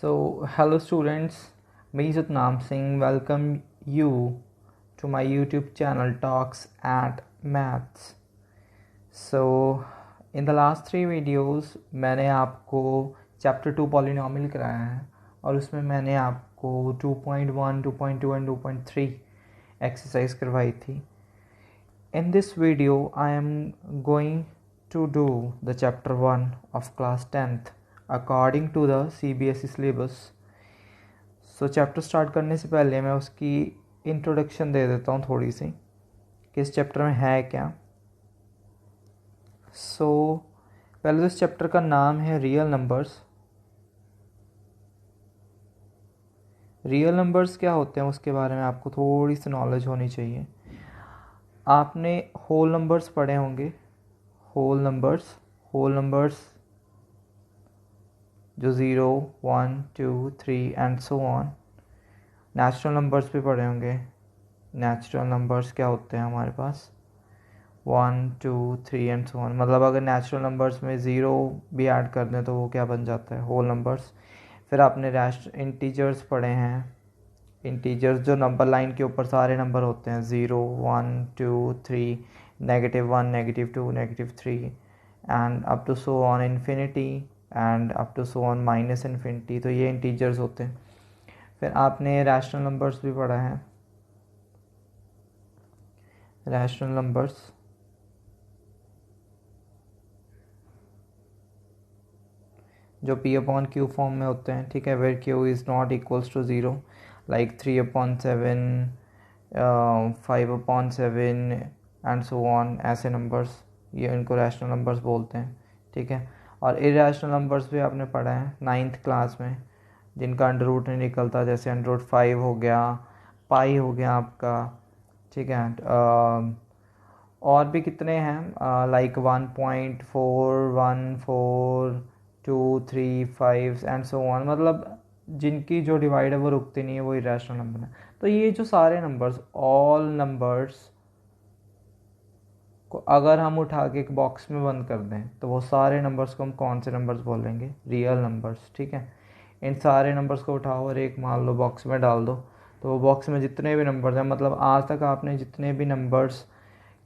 Hello students, me Satnam Singh welcome you to my YouTube channel Talks at Maths. So, in the last 3 videos मैंने आपको chapter 2 polynomial कराया है और उसमें मैंने आपको 2.1, 2.2 and 2.3 एक्सरसाइज करवाई थी. In this video, I am going to do the chapter 1 of class 10th according to the CBSE syllabus. So chapter start करने से पहले मैं उसकी इंट्रोडक्शन दे देता हूँ थोड़ी सी कि इस चैप्टर में है क्या. पहले तो इस चैप्टर का नाम है रियल नंबर्स. रियल नंबर्स क्या होते हैं उसके बारे में आपको थोड़ी सी नॉलेज होनी चाहिए. आपने होल नंबर्स पढ़े होंगे. होल नंबर्स जो 0, 1, 2, 3 and so on. Natural numbers भी पढ़े होंगे. नेचुरल नंबर्स क्या होते हैं हमारे पास 1, 2, 3 एंड सो ऑन. मतलब अगर नेचुरल नंबर्स में 0 भी ऐड कर दें तो वो क्या बन जाता है होल नंबर्स. फिर आपने इंटीजर्स पढ़े हैं. इंटीजर्स जो नंबर लाइन के ऊपर सारे नंबर होते हैं 0, 1, 2, 3, -1, -2, -3 and up to so on infinity and up to so on minus infinity. तो ये इंटीजर्स होते हैं. फिर आपने रैशनल नंबर्स भी पढ़ा है. रैशनल नंबर्स जो P/Q फॉर्म में होते हैं. ठीक है. Where Q is not equals to 0 like 3/7, 5/7 and so on. ऐसे नंबर्स ये इनको रैशनल नंबर्स बोलते हैं. ठीक है. और इरेशनल नंबर्स भी आपने पढ़ा है 9th क्लास में जिनका अंडर रूट नहीं निकलता. जैसे √5 हो गया, पाई हो गया आपका. ठीक है. और भी कितने हैं लाइक 1.4, 1, 4, 2, 3, 5 एंड सो ऑन. मतलब जिनकी जो डिवाइड है वो रुकती नहीं है, वो इरेशनल नंबर है. तो ये जो सारे नंबर्स ऑल नंबर्स को अगर हम उठा के एक बॉक्स में बंद कर दें तो वो सारे नंबर्स को हम कौन से नंबर्स बोलेंगे रियल नंबर्स. ठीक है. इन सारे नंबर्स को उठाओ और एक मान लो बॉक्स में डाल दो तो वो बॉक्स में जितने भी नंबर्स हैं मतलब आज तक आपने जितने भी नंबर्स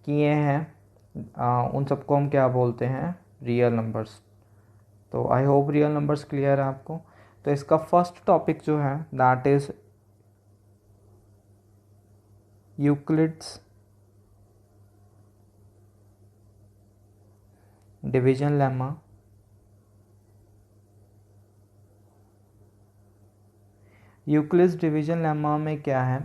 किए हैं उन सबको हम क्या बोलते हैं रियल नंबर्स. तो I hope real numbers clear है आपको. तो इसका फर्स्ट टॉपिक जो है that is Euclid's division lemma. Euclid's division lemma में क्या है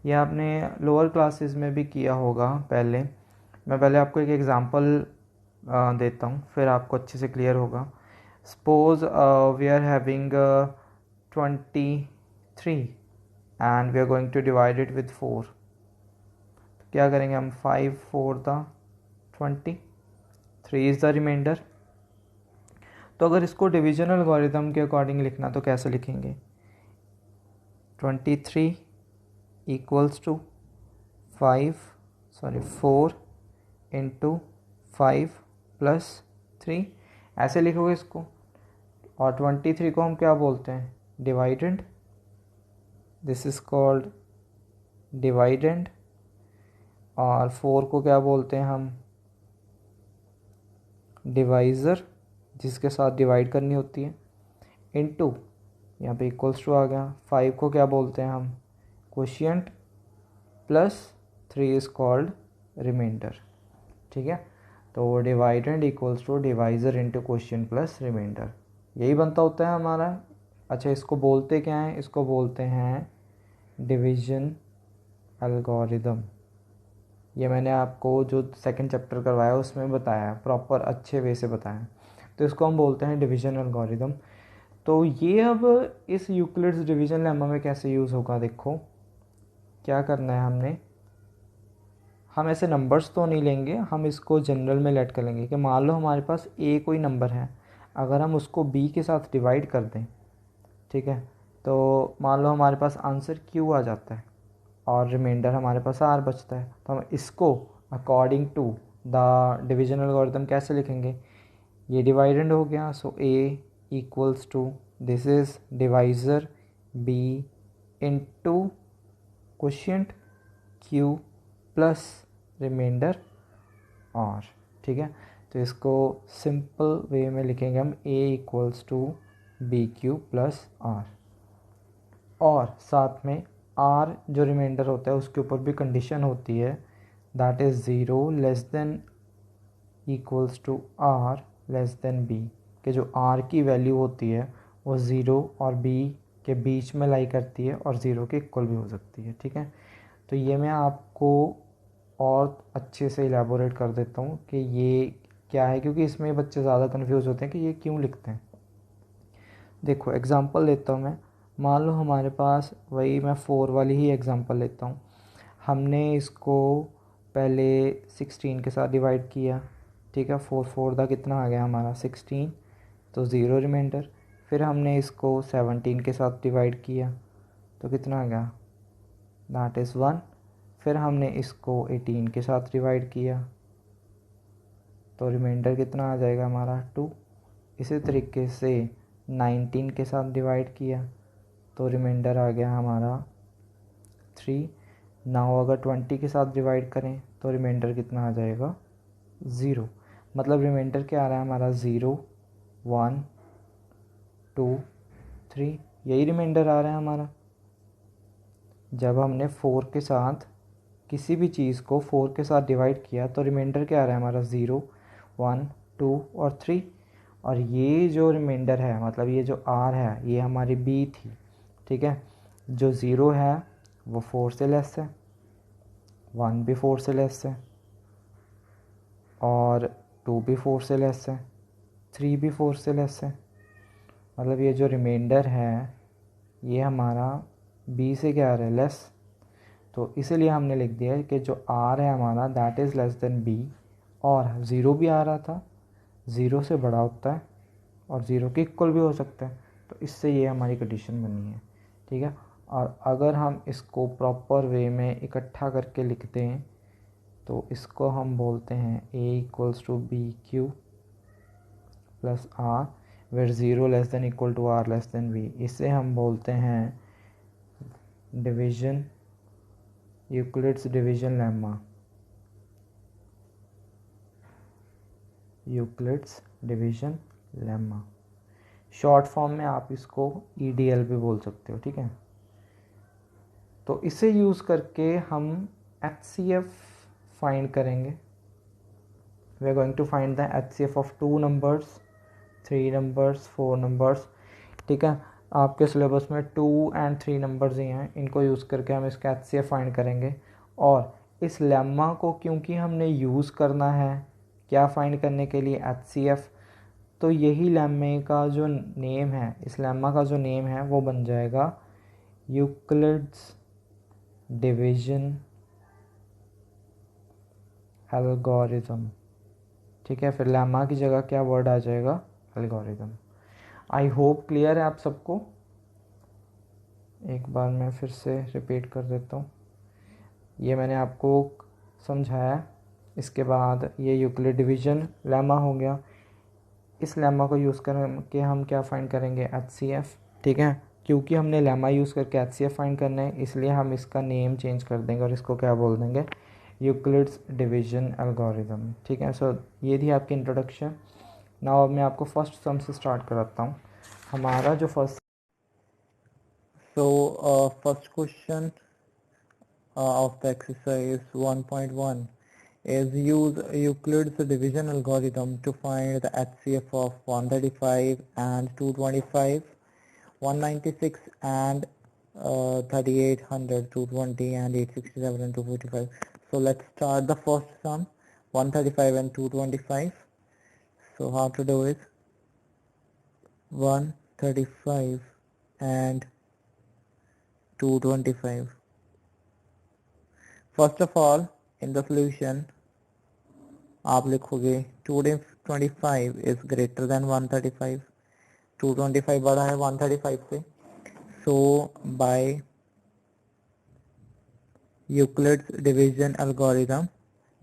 ये आपने लोअर क्लासेस में भी किया होगा पहले. मैं पहले आपको एक एग्जांपल देता हूँ फिर आपको अच्छे से क्लियर होगा. Suppose we are having 23 and we are going to divide it with 4. क्या करेंगे हम 5 4 20, 3 इज़ द रिमाइंडर. तो अगर इसको डिवीजन एल्गोरिथम के अकॉर्डिंग लिखना तो कैसे लिखेंगे 23 इक्वल्स टू 4 इंटू 5 प्लस 3 ऐसे लिखोगे इसको. और 23 को हम क्या बोलते हैं dividend. This is called dividend. और 4 को क्या बोलते हैं हम डिवाइज़र जिसके साथ डिवाइड करनी होती है. इनटू यहाँ पे इक्वल्स टू आ गया. 5 को क्या बोलते हैं हम quotient plus 3 is called remainder. ठीक है. तो dividend equals to divisor into quotient plus remainder यही बनता होता है हमारा. अच्छा इसको बोलते क्या हैं इसको बोलते हैं डिवीजन एल्गोरिदम. ये मैंने आपको जो सेकंड चैप्टर करवाया उसमें बताया प्रॉपर अच्छे वे से बताया. तो इसको हम बोलते हैं डिवीजन एल्गोरिदम. तो ये अब इस यूक्लिड्स डिवीजन लेमा में कैसे यूज़ होगा देखो क्या करना है हमने. हम ऐसे नंबर्स तो नहीं लेंगे. हम इसको जनरल में लेट कर लेंगे कि मान लो हमारे पास ए कोई नंबर है अगर हम उसको बी के साथ डिवाइड कर दें. ठीक है. तो मान लो हमारे पास आंसर क्यू आ जाता है और रिमाइंडर हमारे पास आर बचता है. तो हम इसको according to the division algorithm कैसे लिखेंगे ये डिवाइडेंड हो गया. So a equals to this is divisor b into quotient q plus remainder r। ठीक है, तो इसको सिंपल वे में लिखेंगे हम a equals to B Q plus R, और साथ में r जो रिमाइंडर होता है उसके ऊपर भी कंडीशन होती है, that is 0 less than equals to R less than B, कि जो r की वैल्यू होती है वो 0 और b के बीच में लाई करती है और 0 के इक्वल भी हो सकती है। ठीक है, तो ये मैं आपको और अच्छे से इलेबोरेट कर देता हूँ कि ये क्या है, क्योंकि इसमें बच्चे ज़्यादा कंफ्यूज होते हैं कि ये क्यों लिखते हैं। देखो एग्ज़ाम्पल लेता हूँ मैं, मान लो हमारे पास वही, मैं 4 वाली ही एग्ज़ाम्पल लेता हूँ। हमने इसको पहले 16 के साथ डिवाइड किया। ठीक है, 4 4 दा कितना आ गया हमारा 16, तो 0 रिमाइंडर। फिर हमने इसको 17 के साथ डिवाइड किया तो कितना आ गया, दैट इज़ 1। फिर हमने इसको 18 के साथ डिवाइड किया तो रिमाइंडर कितना आ जाएगा हमारा 2। इसी तरीके से 19 के साथ डिवाइड किया तो रिमाइंडर आ गया हमारा 3। नाउ अगर 20 के साथ डिवाइड करें तो रिमाइंडर कितना आ जाएगा 0। मतलब रिमाइंडर क्या आ रहा है हमारा 0 1 2 3, यही रिमाइंडर आ रहा है हमारा। जब हमने 4 के साथ किसी भी चीज़ को 4 के साथ डिवाइड किया तो रिमाइंडर क्या आ रहा है हमारा 0 1 2 और 3, और ये जो रिमाइंडर है मतलब ये जो r है ये हमारी b थी। ठीक है, जो 0 है वो 4 से लेस है, 1 भी 4 से लेस है, और 2 भी 4 से लेस है, 3 भी 4 से लेस है। मतलब ये जो रिमाइंडर है ये हमारा b से क्या आ रहा है, लेस। तो इसीलिए हमने लिख दिया है कि जो r है हमारा that is less than b, और 0 भी आ रहा था, 0 से बड़ा होता है और 0 के इक्वल भी हो सकता है, तो इससे ये हमारी कंडीशन बनी है। ठीक है, और अगर हम इसको प्रॉपर वे में इकट्ठा करके लिखते हैं तो इसको हम बोलते हैं a equals to B Q plus R, where 0 less than equal to R less than B. इसे हम बोलते हैं division, Euclid's division lemma, Euclid's division lemma. Short form में आप इसको EDL भी बोल सकते हो। ठीक है, तो इसे यूज़ करके हम HCF फाइंड करेंगे। We are going to find the HCF of 2 numbers, 3 numbers, 4 numbers. ठीक है, आपके सिलेबस में 2 एंड 3 नंबर्स ही हैं, इनको यूज़ करके हम इसका HCF फाइंड करेंगे। और इस लेम्मा को क्योंकि हमने यूज़ करना है क्या फाइंड करने के लिए, HCF, तो यही लेम्मे का जो नेम है, इस लेम्मा का जो नेम है वो बन जाएगा यूक्लिड्स डिवीजन एल्गोरिथम। ठीक है, फिर लेम्मा की जगह क्या वर्ड आ जाएगा, एल्गोरिथम। आई होप क्लियर है आप सबको। एक बार मैं फिर से रिपीट कर देता हूँ, ये मैंने आपको समझाया। इसके बाद ये यूक्लिड डिवीजन लेम्मा हो गया। इस लेम्मा को यूज़ करके हम क्या फाइंड करेंगे, HCF। ठीक है, क्योंकि हमने लेम्मा यूज़ करके HCF फाइंड करना है इसलिए हम इसका नेम चेंज कर देंगे और इसको क्या बोल देंगे, यूक्लिड्स डिवीजन एल्गोरिथम। ठीक है, सो ये थी आपकी इंट्रोडक्शन। नाउ अब मैं आपको फर्स्ट सम से स्टार्ट कराता हूँ। हमारा जो first First question of the exercise 1.1 is use Euclid's division algorithm to find the HCF of 135 and 225, 196 and 3800, 220 and 867 and 245. So let's start the first sum, 135 and 225. So how to do is 135 and 225. First of all, in the solution आप लिखोगे 225 is greater than 135, 225 बड़ा है 135 से, so by Euclid's division algorithm,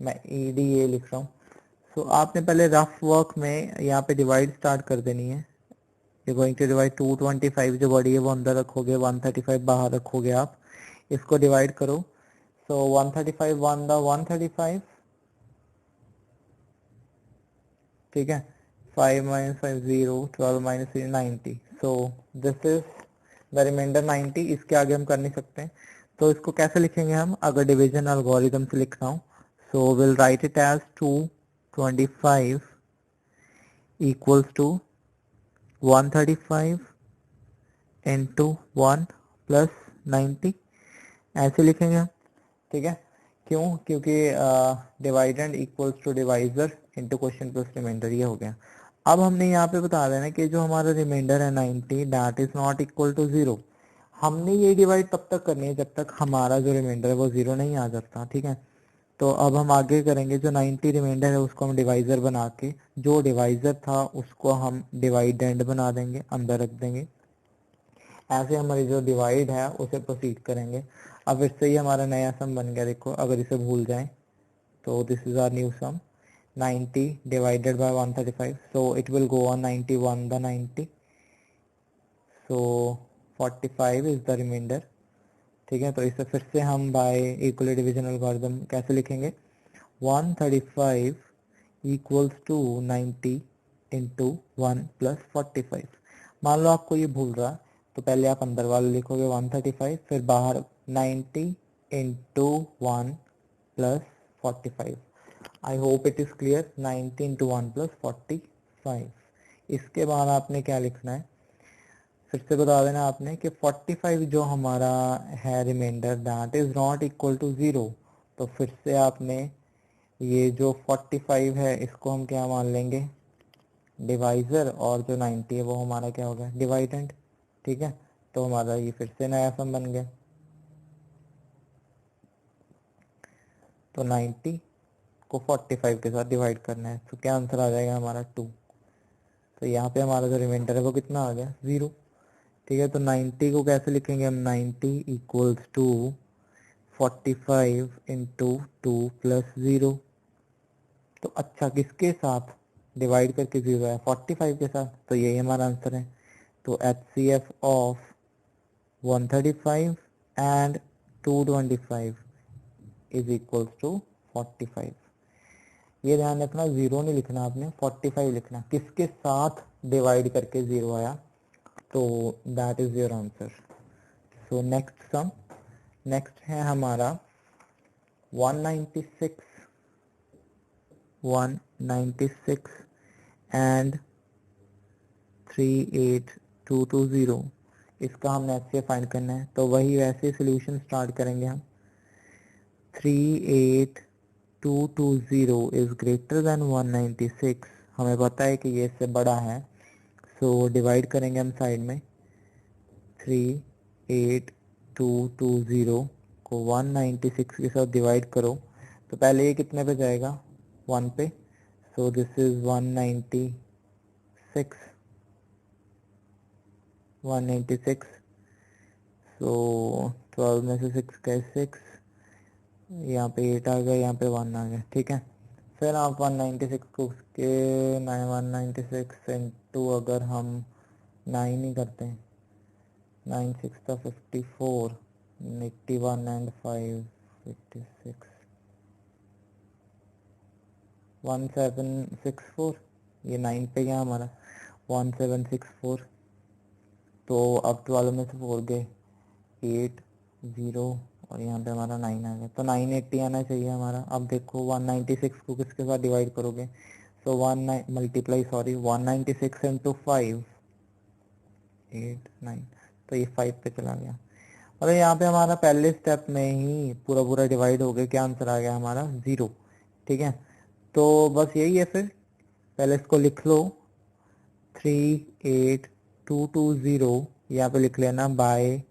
मैं EDA लिख रहा हूँ। so आपने पहले रफ वर्क में यहाँ पे डिवाइड स्टार्ट कर देनी है, यू गोइंग टू डिवाइड 225 जो बड़ी है वो अंदर रखोगे, 135 बाहर रखोगे आप, इसको डिवाइड करो। सो 135 1 द 135, ठीक है, 5 minus 5 0, 12 minus 3 90, so this is the remainder 90। इसके आगे हम कर नहीं सकते, तो इसको कैसे लिखेंगे हम, अगर डिवीजन एल्गोरिथम से लिखना हो, so we'll write it as 225 equals to 135 into 1 plus 90, ऐसे लिखेंगे हम, ठीक है। क्यों, क्योंकि dividend equals to divisor into question plus remainder, ये हो गया। अब हमने यहाँ पे बता देना कि जो हमारा रिमाइंडर है 90 that is not equal to 0। हमने ये डिवाइड तब तक करनी है जब तक हमारा जो रिमाइंडर है वो 0 नहीं आ जाता, ठीक है। तो अब हम आगे करेंगे, जो 90 रिमाइंडर है उसको हम डिवाइजर बना के, जो डिवाइजर था उसको हम डिवाइडेंड बना देंगे, अंदर रख देंगे। ऐसे हमारी जो डिवाइड है उसे प्रोसीड करेंगे। अब इससे ही हमारा नया सम बन गया, देखो अगर इसे भूल जाएं तो this is our new sum, 90 divided by 135, so it will go on 91 the 90, so 45 is the remainder, ठीक है। तो इसे फिर से हम बाय इक्वल डिवीजन एल्गोरिथम कैसे लिखेंगे, 135 इक्वल्स टू 90 इंटू 1 प्लस 45। मान लो आपको ये भूल रहा, तो पहले आप अंदर वाले लिखोगे 135, फिर बाहर 90 into 1 plus 45। I hope it is clear, 90 into 1 plus 45। इसके बाद आपने क्या लिखना है, फिर से बता देना आपने कि 45 जो हमारा है remainder that is not equal to 0। तो फिर से आपने ये जो 45 है इसको हम क्या मान लेंगे, डिवाइजर, और जो 90 है वो हमारा क्या हो गया, डिवाइडेंड, ठीक है। तो हमारा ये फिर से नया सम बन गया। तो 90 को 45 के साथ डिवाइड करना है, तो क्या आंसर आ जाएगा हमारा 2। तो यहाँ पे हमारा जो रिमाइंडर है वो कितना आ गया, 0, ठीक है। तो 90 को कैसे लिखेंगे हम, 90 इक्वल्स टू 45 इंटू 2 प्लस 0। तो अच्छा किसके साथ डिवाइड करके 0 है, 45 के साथ, तो यही हमारा आंसर है। तो HCF of 135 and 225 is equals to 45। ये ध्यान रखना, 0 नहीं लिखना आपने, 45 लिखना, किसके साथ डिवाइड करके 0 आया, तो that is your answer. So next sum, next है हमारा 196 एंड 38220, इसका हमने ऐसे फाइंड करना है। तो वही वैसे सॉल्यूशन स्टार्ट करेंगे हम। 38220 इज ग्रेटर देन 196, हमें पता है कि ये इससे बड़ा है, सो डिवाइड करेंगे हम साइड में। 38220 को 196 के साथ डिवाइड करो, तो पहले ये कितने पे जाएगा, 1 पे, सो दिस इज 196, सो 12 में से 6 का 6, यहाँ पे 8 आ गया, यहाँ पे 1 आ गया, ठीक है। फिर आप 196 को उसके 196 इंटू अगर हम 9 ही करते हैं, 9 6 का 54, 81 एंड 5 56, 1764, ये 9 पे गया हमारा, 1764। तो अब 12 में से 4 गए, 8 0, और यहाँ पे हमारा 9 आ गया, तो 980 आना चाहिए हमारा। अब देखो 196 को किसके साथ डिवाइड करोगे, सो 1 मल्टीप्लाई, सॉरी 196 इंटू 5, 8 9, तो ये 5 पे चला गया। और यहाँ पे हमारा पहले स्टेप में ही पूरा पूरा डिवाइड हो गया, क्या आंसर आ गया हमारा, 0, ठीक है। तो बस यही है, फिर पहले इसको लिख लो, 38220 यहाँ पे लिख लेना by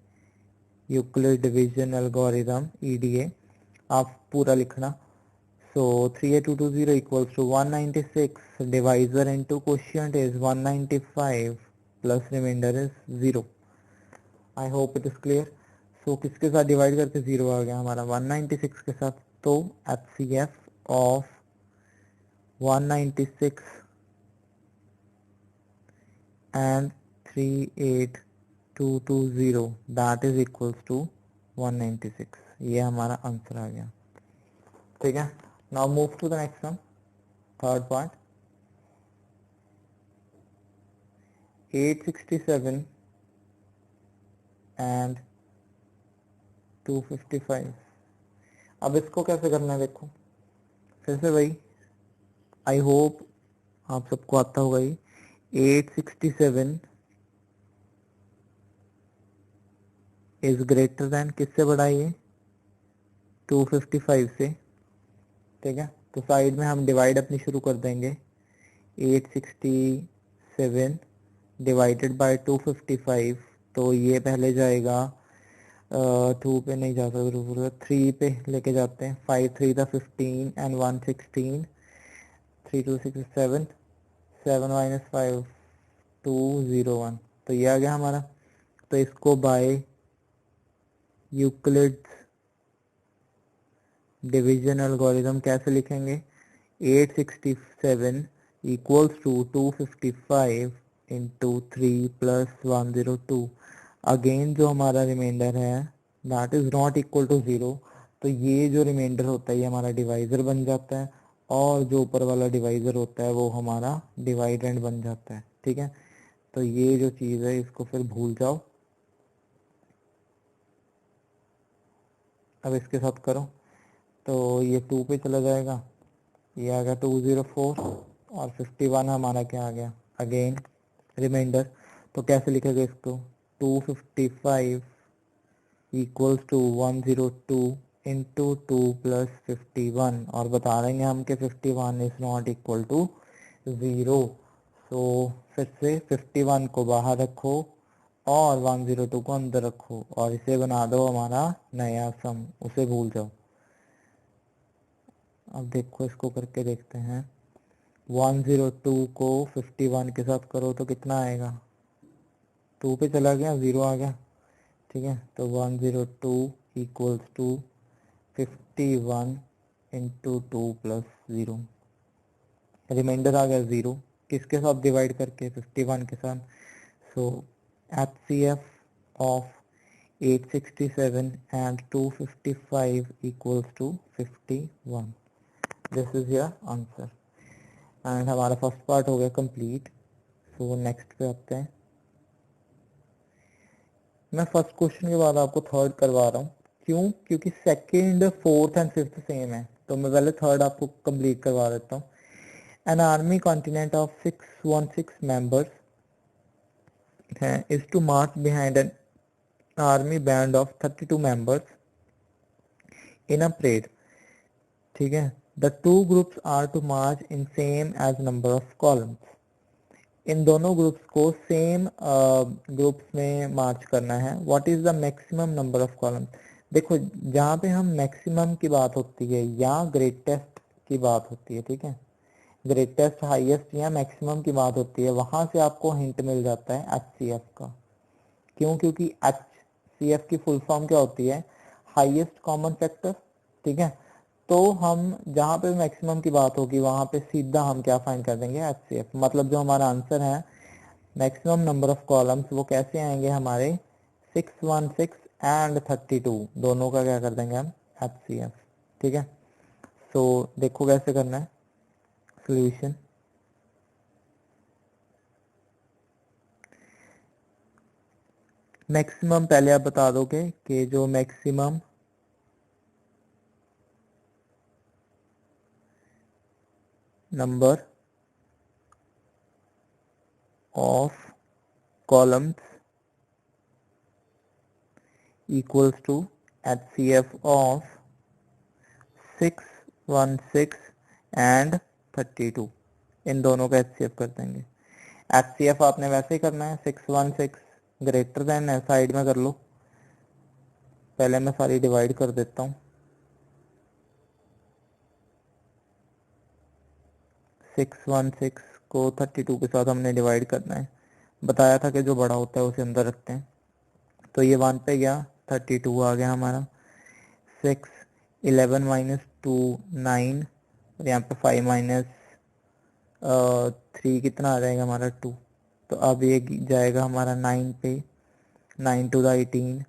Euclid division algorithm EDA, आप पूरा लिखना। So 38220 equals to 196 divisor into quotient is 195 plus remainder is 0। I hope it is clear. So किसके साथ डिवाइड करके 0 आ गया हमारा, 196 के साथ। तो HCF of 196 and 38220 that is equals to 196। ये हमारा आंसर आ गया। ठीक है, now move to the next one, third part. 867 and 255। अब इसको कैसे करना है देखो, फिर से भाई आई होप आप सबको आता होगा ही। 867 इज ग्रेटर देन, किससे बड़ा है ये, 255 से। ठीक है, तो साइड में हम डिवाइड अपनी शुरू कर देंगे। 867 डिवाइडेड बाय 255, तो ये पहले जाएगा 2 पे नहीं जा सकता, 3 पे लेके जाते हैं। 5 3 था 15 एंड 1 16, 3 2 6 7, 7 माइनस 5 2 0 1, तो ये आ गया हमारा। तो इसको बाय यूक्लिड्स डिवीजन एल्गोरिथम कैसे लिखेंगे, 867 equals to 255 into 3 plus 102। Again जो हमारा रिमाइंडर है that is not equal to 0, तो ये जो रिमाइंडर होता है ये हमारा डिवाइजर बन जाता है, और जो ऊपर वाला डिवाइजर होता है वो हमारा डिवाइडेंड बन जाता है। ठीक है, तो ये जो चीज़ है इसको फिर भूल जाओ। अब इसके साथ करो, तो ये 2 पे चला जाएगा, ये आ गया 204, और 51 हमारा क्या आ गया, अगेन रिमाइंडर। तो कैसे लिखेगा इसको, 255 इक्वल्स टू 102 इंटू 2 प्लस 51, और बता देंगे हम कि 51 इज नॉट इक्वल टू 0। सो फिर से 51 को बाहर रखो और 102 को अंदर रखो, और इसे बना दो हमारा नया सम, उसे भूल जाओ। अब देखो इसको करके देखते हैं। 102 को 51 के साथ करो तो कितना आएगा, 2 पे चला गया, 0 आ गया। ठीक है, तो 102 equals to 51 into 2 plus 0, remainder आ गया 0, किसके साथ डिवाइड करके, 51 के साथ। So HCF of 867 and 255 equals to 51। This is your answer, and हमारा फर्स्ट पार्ट हो गया कंप्लीट। सो नेक्स्ट पे आते हैं। मैं फर्स्ट क्वेश्चन के बाद आपको थर्ड करवा रहा हूँ, क्यों, क्योंकि second fourth and fifth sem है, तो मैं पहले थर्ड आपको कंप्लीट करवा देता हूँ। An army continent of 616 members is to march behind an army band of 32 members in a parade। ठीक है, the two groups are to march in same as number of columns। इन दोनों groups को same groups में मार्च करना है। What is the maximum number of columns. देखो जहाँ पे हम मैक्सिमम की बात होती है या ग्रेटेस्ट की बात होती है, ठीक है, ग्रेटेस्ट हाईएस्ट या मैक्सिमम की बात होती है, वहां से आपको हिंट मिल जाता है HCF का। क्यों, क्योंकि HCF की फुल फॉर्म क्या होती है, हाईएस्ट कॉमन फैक्टर। ठीक है, तो हम जहाँ पे मैक्सिमम की बात होगी वहां पे सीधा हम क्या फाइंड कर देंगे, HCF। मतलब जो हमारा आंसर है मैक्सिमम नंबर ऑफ कॉलम्स वो कैसे आएंगे हमारे, 616 एंड 32 दोनों का क्या कर देंगे हम, HCF। ठीक है, सो देखो कैसे करना है सोल्यूशन। मैक्सिमम पहले आप बता दोगे कि जो maximum number of columns equals to HCF of 616 and 32, इन दोनों का HCF कर देंगे। HCF आपने वैसे ही करना है, 616 ग्रेटर देन है, साइड में कर लो। पहले मैं सारी डिवाइड कर देता हूँ। 616 को 32 के साथ हमने डिवाइड करना है, बताया था कि जो बड़ा होता है उसे अंदर रखते हैं। तो ये 1 पे गया, 32 आ गया हमारा। 6 11 माइनस 2 9, और यहाँ पे 5 माइनस 3 कितना आ जाएगा हमारा 2। तो अब ये जाएगा हमारा 9 पे, 9 to the 18,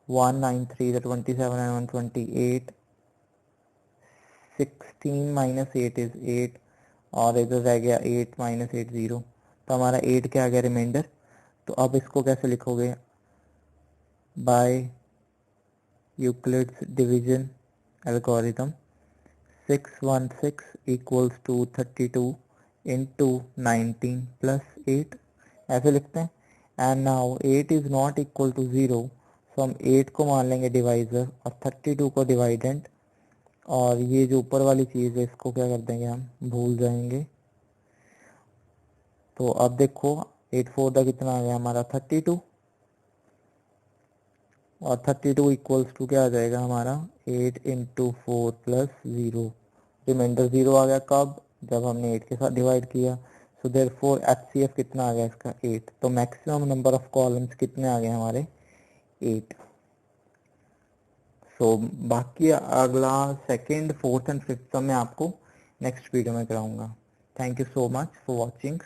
1 9 3 the 27 and 128, 16 minus 8 is 8, और इधर रह गया 8 माइनस 8 0, तो हमारा 8 क्या आ गया रिमाइंडर। तो अब इसको कैसे लिखोगे, by Euclid's division algorithm, 616 equals to 32 into 19 plus 8, ऐसे लिखते हैं। And now 8 is not equal to 0, so हम 8 को मान लेंगे डिवाइजर और 32 को डिवाइडेंट, और ये जो ऊपर वाली चीज़ है इसको क्या कर देंगे, हम भूल जाएंगे। तो अब देखो 8 4 दा कितना आ गया हमारा 32, और 32 इक्वल्स टू क्या आ जाएगा हमारा 8 इंटू 4 प्लस 0, रिमाइंडर 0 आ गया कब, जब हमने 8 के साथ डिवाइड किया। सो देयरफॉर एचसीएफ कितना आ गया इसका 8, तो मैक्सिमम नंबर ऑफ कॉलम्स कितने आ गए हमारे 8। सो बाकी अगला सेकंड फोर्थ एंड फिफ्थ मैं आपको नेक्स्ट वीडियो में कराऊंगा। Thank you so much for watching.